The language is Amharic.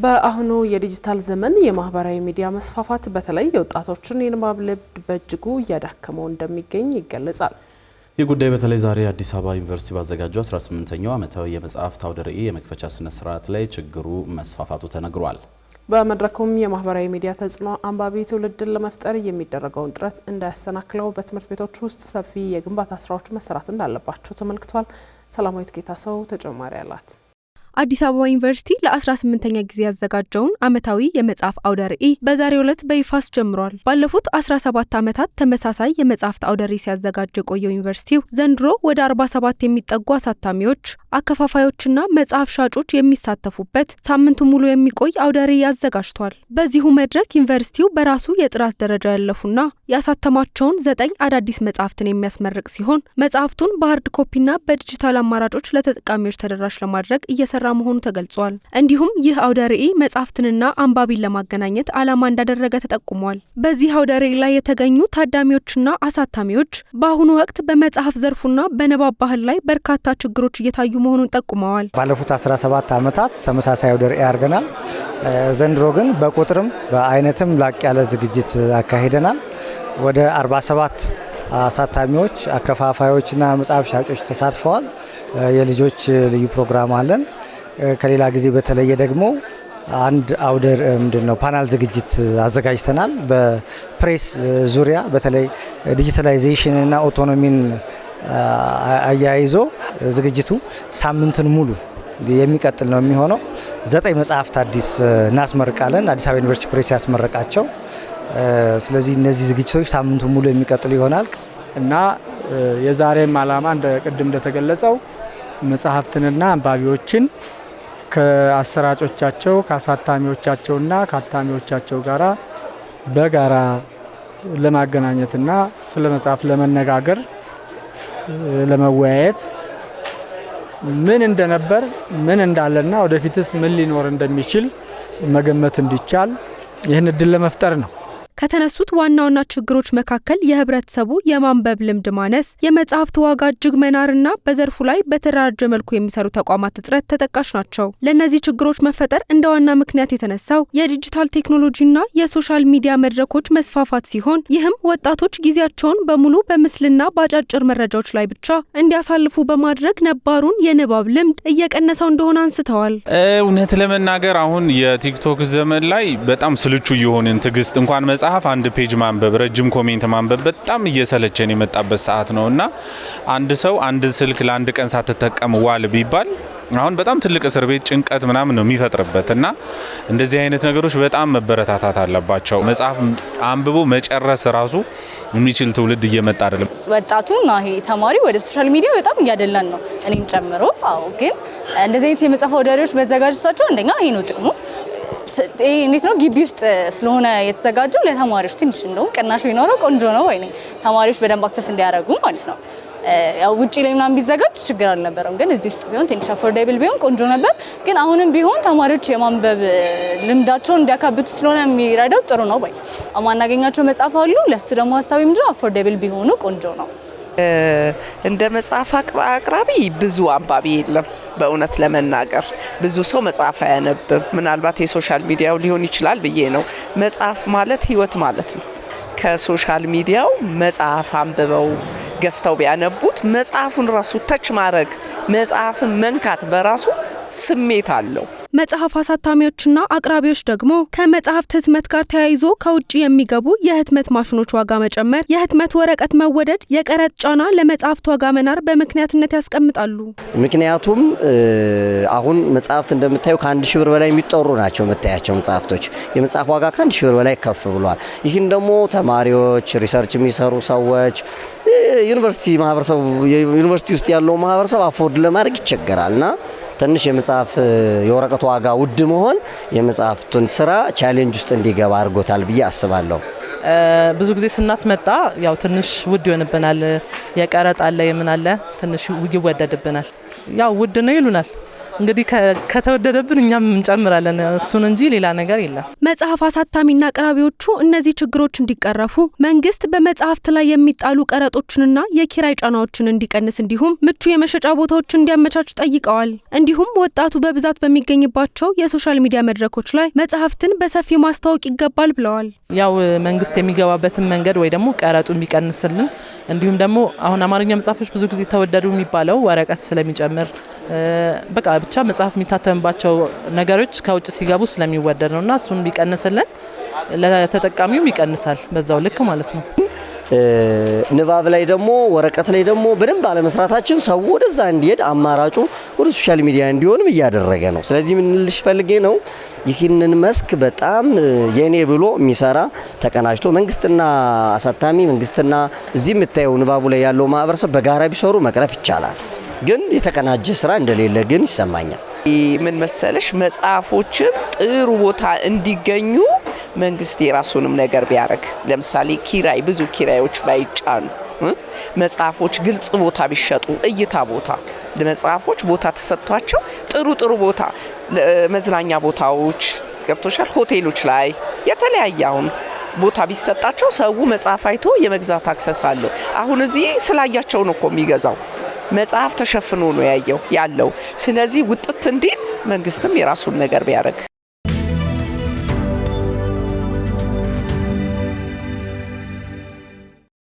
በአሁኑ የዲጂታል ዘመን የማህበራዊ ሚዲያ መስፋፋት በተለይ የወጣቶችን የንባብ ልምድ በእጅጉ እያዳከመው እንደሚገኝ ይገለጻል። ይህ ጉዳይ በተለይ ዛሬ አዲስ አበባ ዩኒቨርሲቲ ባዘጋጀው 18ኛው ዓመታዊ የመጽሐፍት አውደ ርዕይ የመክፈቻ ስነ ስርዓት ላይ ችግሩ መስፋፋቱ ተነግሯል። በመድረኩም የማህበራዊ ሚዲያ ተጽዕኖ አንባቢ ትውልድን ለመፍጠር የሚደረገውን ጥረት እንዳያሰናክለው በትምህርት ቤቶች ውስጥ ሰፊ የግንባታ ስራዎች መሰራት እንዳለባቸው ተመልክቷል። ሰላማዊት ጌታሰው ተጨማሪ አላት። አዲስ አበባ ዩኒቨርሲቲ ለ18ኛ ጊዜ ያዘጋጀውን ዓመታዊ የመጽሐፍ አውደ ርዕይ በዛሬው ዕለት በይፋ አስጀምሯል። ባለፉት 17 ዓመታት ተመሳሳይ የመጽሐፍት አውደ ርዕይ ሲያዘጋጅ የቆየው ዩኒቨርሲቲው ዘንድሮ ወደ 47 የሚጠጉ አሳታሚዎች፣ አከፋፋዮችና መጽሐፍ ሻጮች የሚሳተፉበት ሳምንቱ ሙሉ የሚቆይ አውደ ርዕይ አዘጋጅቷል። በዚሁ መድረክ ዩኒቨርሲቲው በራሱ የጥራት ደረጃ ያለፉና ያሳተማቸውን 9 አዳዲስ መጽሐፍትን የሚያስመርቅ ሲሆን መጽሐፍቱን በሃርድ ኮፒና በዲጂታል አማራጮች ለተጠቃሚዎች ተደራሽ ለማድረግ እየሰራ መሆኑ ተገልጿል። እንዲሁም ይህ አውደ ርዕይ መጽሐፍትንና አንባቢን ለማገናኘት ዓላማ እንዳደረገ ተጠቁሟል። በዚህ አውደ ርዕይ ላይ የተገኙ ታዳሚዎችና አሳታሚዎች በአሁኑ ወቅት በመጽሐፍ ዘርፉና በንባብ ባህል ላይ በርካታ ችግሮች እየታዩ መሆኑን ጠቁመዋል። ባለፉት 17 ዓመታት ተመሳሳይ አውደ ርዕይ አድርገናል። ዘንድሮ ግን በቁጥርም በአይነትም ላቅ ያለ ዝግጅት አካሂደናል። ወደ 47 አሳታሚዎች፣ አከፋፋዮችና መጽሐፍ ሻጮች ተሳትፈዋል። የልጆች ልዩ ፕሮግራም አለን። ከሌላ ጊዜ በተለየ ደግሞ አንድ አውደ ፓናል ዝግጅት አዘጋጅተናል። በፕሬስ ዙሪያ በተለይ ዲጂታላይዜሽን እና ኦቶኖሚን አያይዞ ዝግጅቱ ሳምንቱን ሙሉ የሚቀጥል ነው የሚሆነው። 9 መጽሐፍት አዲስ እናስመርቃለን። አዲስ አበባ ዩኒቨርሲቲ ፕሬስ ያስመረቃቸው። ስለዚህ እነዚህ ዝግጅቶች ሳምንቱን ሙሉ የሚቀጥሉ ይሆናል እና የዛሬም ዓላማ ቅድም እንደተገለጸው መጽሐፍትንና አንባቢዎችን ከአሰራጮቻቸው ከአሳታሚዎቻቸውና ከአታሚዎቻቸው ጋራ በጋራ ለማገናኘትና ስለ መጽሐፍ ለመነጋገር ለመወያየት ምን እንደነበር ምን እንዳለና ወደፊትስ ምን ሊኖር እንደሚችል መገመት እንዲቻል ይህን እድል ለመፍጠር ነው። ከተነሱት ዋና ዋና ችግሮች መካከል የህብረተሰቡ የማንበብ ልምድ ማነስ፣ የመጽሐፍት ዋጋ እጅግ መናርና በዘርፉ ላይ በተደራጀ መልኩ የሚሰሩ ተቋማት እጥረት ተጠቃሽ ናቸው። ለእነዚህ ችግሮች መፈጠር እንደ ዋና ምክንያት የተነሳው የዲጂታል ቴክኖሎጂና የሶሻል ሚዲያ መድረኮች መስፋፋት ሲሆን ይህም ወጣቶች ጊዜያቸውን በሙሉ በምስልና በአጫጭር መረጃዎች ላይ ብቻ እንዲያሳልፉ በማድረግ ነባሩን የንባብ ልምድ እየቀነሰው እንደሆነ አንስተዋል። እውነት ለመናገር አሁን የቲክቶክ ዘመን ላይ በጣም ስልቹ የሆንን ትግስት እንኳን መጽሐፍ አንድ ፔጅ ማንበብ ረጅም ኮሜንት ማንበብ በጣም እየሰለቸን የመጣበት ሰዓት ነውና አንድ ሰው አንድ ስልክ ለአንድ ቀን ሳትጠቀም ዋል ቢባል አሁን በጣም ትልቅ እስር ቤት ጭንቀት ምናምን ነው የሚፈጥርበትና እንደዚህ አይነት ነገሮች በጣም መበረታታት አለባቸው። መጽሐፍ አንብቦ መጨረስ ራሱ የሚችል ትውልድ እየመጣ አይደለም። ወጣቱና ይሄ ተማሪ ወደ ሶሻል ሚዲያ በጣም እያደላን ነው እኔን ጨምሮ። ግን እንደዚህ አይነት የመጽሐፍ አውደ ርዕዮች መዘጋጀታቸው አንደኛ ይሄ ነው ጥቅሙ። እንዴት ነው ግቢ ውስጥ ስለሆነ የተዘጋጀው ለተማሪዎች ትንሽ እንደው ቅናሽ ቢኖረው ቆንጆ ነው ወይ ነው ተማሪዎች በደንብ አክሰስ እንዲያደርጉ ማለት ነው። ያው ውጪ ላይ ምናምን ቢዘጋጅ ችግር አልነበረም፣ ግን እዚህ ውስጥ ቢሆን ትንሽ አፎርዴብል ቢሆን ቆንጆ ነበር። ግን አሁንም ቢሆን ተማሪዎች የማንበብ ልምዳቸውን እንዲያካብቱ ስለሆነ የሚረዳው ጥሩ ነው ወይ ማናገኛቸው መጽሐፍ አሉ። ለሱ ደግሞ ሀሳብ ምንድነው አፎርዴብል ቢሆኑ ቆንጆ ነው። እንደ መጽሐፍ አቅራቢ ብዙ አንባቢ የለም። በእውነት ለመናገር ብዙ ሰው መጽሐፍ አያነብም። ምናልባት የሶሻል ሚዲያው ሊሆን ይችላል ብዬ ነው። መጽሐፍ ማለት ህይወት ማለት ነው። ከሶሻል ሚዲያው መጽሐፍ አንብበው ገዝተው ቢያነቡት መጽሐፉን ራሱ ተች ማድረግ መጽሐፍን መንካት በራሱ ስሜት አለው። መጽሐፍ አሳታሚዎችና አቅራቢዎች ደግሞ ከመጽሐፍት ህትመት ጋር ተያይዞ ከውጭ የሚገቡ የህትመት ማሽኖች ዋጋ መጨመር፣ የህትመት ወረቀት መወደድ፣ የቀረጥ ጫና ለመጽሐፍት ዋጋ መናር በምክንያትነት ያስቀምጣሉ። ምክንያቱም አሁን መጽሐፍት እንደምታዩ ከ1000 ብር በላይ የሚጠሩ ናቸው የምታያቸው መጽሐፍቶች። የመጽሐፍ ዋጋ ከ1000 ብር በላይ ከፍ ብሏል። ይህን ደግሞ ተማሪዎች፣ ሪሰርች የሚሰሩ ሰዎች፣ ዩኒቨርሲቲ ውስጥ ያለው ማህበረሰብ አፎርድ ለማድረግ ይቸገራልና ትንሽ የመጽሐፍ የወረቀት ዋጋ ውድ መሆን የመጽሐፍቱን ስራ ቻሌንጅ ውስጥ እንዲገባ አድርጎታል ብዬ አስባለሁ። ብዙ ጊዜ ስናስመጣ ያው ትንሽ ውድ ይሆንብናል። የቀረጥ አለ የምን አለ ትንሽ ይወደድብናል። ያው ውድ ነው ይሉናል። እንግዲህ ከተወደደብን እኛም እንጨምራለን እሱን እንጂ ሌላ ነገር የለም። መጽሐፍ አሳታሚና አቅራቢዎቹ እነዚህ ችግሮች እንዲቀረፉ መንግስት በመጽሐፍት ላይ የሚጣሉ ቀረጦችንና የኪራይ ጫናዎችን እንዲቀንስ እንዲሁም ምቹ የመሸጫ ቦታዎችን እንዲያመቻች ጠይቀዋል። እንዲሁም ወጣቱ በብዛት በሚገኝባቸው የሶሻል ሚዲያ መድረኮች ላይ መጽሐፍትን በሰፊው ማስተዋወቅ ይገባል ብለዋል። ያው መንግስት የሚገባበትን መንገድ ወይ ደግሞ ቀረጡን ቢቀንስልን እንዲሁም ደግሞ አሁን አማርኛ መጽሐፎች ብዙ ጊዜ ተወደዱ የሚባለው ወረቀት ስለሚጨምር በቃ ብቻ መጽሐፍ የሚታተምባቸው ነገሮች ከውጭ ሲገቡ ስለሚወደድ ነውና እሱን ቢቀንስልን ለተጠቃሚው ይቀንሳል በዛው ልክ ማለት ነው። ንባብ ላይ ደግሞ ወረቀት ላይ ደግሞ በደንብ አለመስራታችን ሰው ወደዛ እንዲሄድ አማራጩ ወደ ሶሻል ሚዲያ እንዲሆንም እያደረገ ነው። ስለዚህ ምን ልሽ ፈልጌ ነው ይህንን መስክ በጣም የኔ ብሎ የሚሰራ ተቀናጅቶ መንግስትና አሳታሚ መንግስትና እዚህ የምታየው ንባቡ ላይ ያለው ማህበረሰብ በጋራ ቢሰሩ መቅረፍ ይቻላል። ግን የተቀናጀ ስራ እንደሌለ ግን ይሰማኛል። ምን መሰለሽ መጽሐፎችም ጥሩ ቦታ እንዲገኙ መንግስት የራሱንም ነገር ቢያደርግ ለምሳሌ ኪራይ ብዙ ኪራዮች ባይጫኑ መጽሐፎች ግልጽ ቦታ ቢሸጡ እይታ ቦታ ለመጽሐፎች ቦታ ተሰጥቷቸው ጥሩ ቦታ መዝናኛ ቦታዎች ገብቶሻል ሆቴሎች ላይ የተለያየ አሁን ቦታ ቢሰጣቸው ሰው መጽሐፍ አይቶ የመግዛት አክሰስ አለው። አሁን እዚህ ስላያቸው ነው እኮ የሚገዛው መጽሐፍ ተሸፍኖ ነው ያለው። ስለዚህ ውጥት እንዲል መንግስትም የራሱን ነገር ቢያደርግ